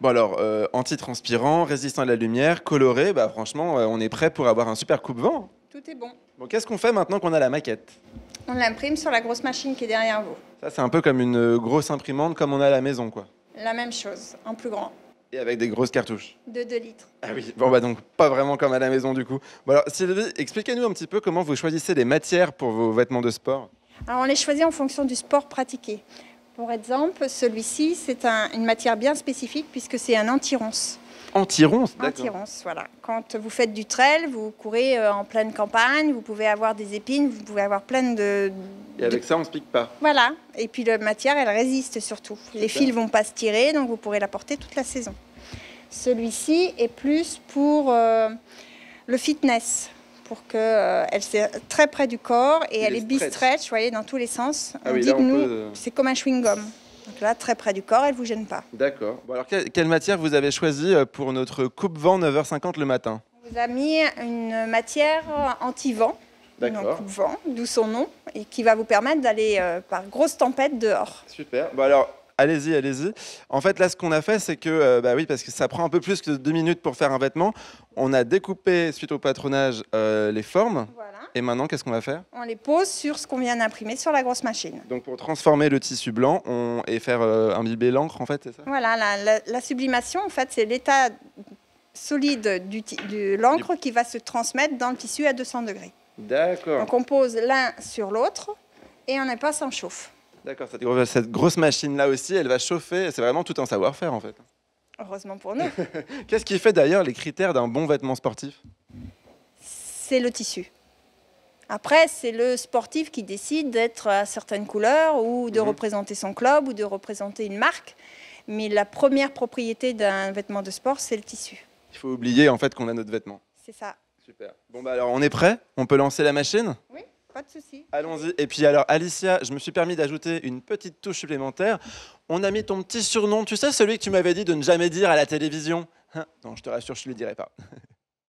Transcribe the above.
Bon alors, anti-transpirant, résistant à la lumière, coloré, bah franchement, on est prêt pour avoir un super coupe-vent. Tout est bon. Bon, qu'est-ce qu'on fait maintenant qu'on a la maquette? On l'imprime sur la grosse machine qui est derrière vous. Ça, c'est un peu comme une grosse imprimante comme on a à la maison, quoi. La même chose, en plus grand, Et avec des grosses cartouches. de 2 litres. Ah oui, bon bah donc pas vraiment comme à la maison du coup. Bon alors Sylvie, expliquez-nous un petit peu comment vous choisissez les matières pour vos vêtements de sport. Alors on les choisit en fonction du sport pratiqué. Pour exemple, celui-ci, c'est une matière bien spécifique puisque c'est un anti-ronce. Anti-ronce, d'accord. Anti-ronce, voilà. Quand vous faites du trail, vous courez en pleine campagne, vous pouvez avoir des épines, vous pouvez avoir plein de... Et avec ça, on se pique pas. Voilà. Et puis la matière, elle résiste surtout. Les fils vont pas se tirer, donc vous pourrez la porter toute la saison. Celui-ci est plus pour le fitness, pour qu'elle soit très près du corps et elle est bi-stretch, vous voyez, dans tous les sens. Ah On oui, dit là, que on nous, peut, c'est comme un chewing-gum. Donc là, très près du corps, elle ne vous gêne pas. D'accord. Bon alors quelle matière vous avez choisi pour notre coupe-vent 9h50 le matin? On vous a mis une matière anti-vent, D'accord. coupe-vent, d'où son nom, et qui va vous permettre d'aller par grosse tempête dehors. Super. Bon alors, allez-y, allez-y. En fait, là, ce qu'on a fait, c'est que, bah oui, parce que ça prend un peu plus que 2 minutes pour faire un vêtement, on a découpé, suite au patronage, les formes. Voilà. Et maintenant, qu'est-ce qu'on va faire? On les pose sur ce qu'on vient d'imprimer sur la grosse machine. Donc, pour transformer le tissu blanc et faire imbiber l'encre, en fait, c'est ça? Voilà, la sublimation, en fait, c'est l'état solide de l'encre qui va se transmettre dans le tissu à 200 degrés. D'accord. Donc on pose l'un sur l'autre et on n'est pas sans chauffe. D'accord, cette grosse machine-là aussi, elle va chauffer. C'est vraiment tout un savoir-faire, en fait. Heureusement pour nous. Qu'est-ce qui fait d'ailleurs les critères d'un bon vêtement sportif? C'est le tissu. Après, c'est le sportif qui décide d'être à certaines couleurs ou de représenter son club ou de représenter une marque. Mais la première propriété d'un vêtement de sport, c'est le tissu. Il faut oublier en fait qu'on a notre vêtement. C'est ça. Super. Bon bah alors on est prêt? On peut lancer la machine? Oui, pas de souci. Allons-y. Et puis alors Alicia, je me suis permis d'ajouter une petite touche supplémentaire. On a mis ton petit surnom, tu sais, celui que tu m'avais dit de ne jamais dire à la télévision. Hein? Non, je te rassure, je ne le dirai pas.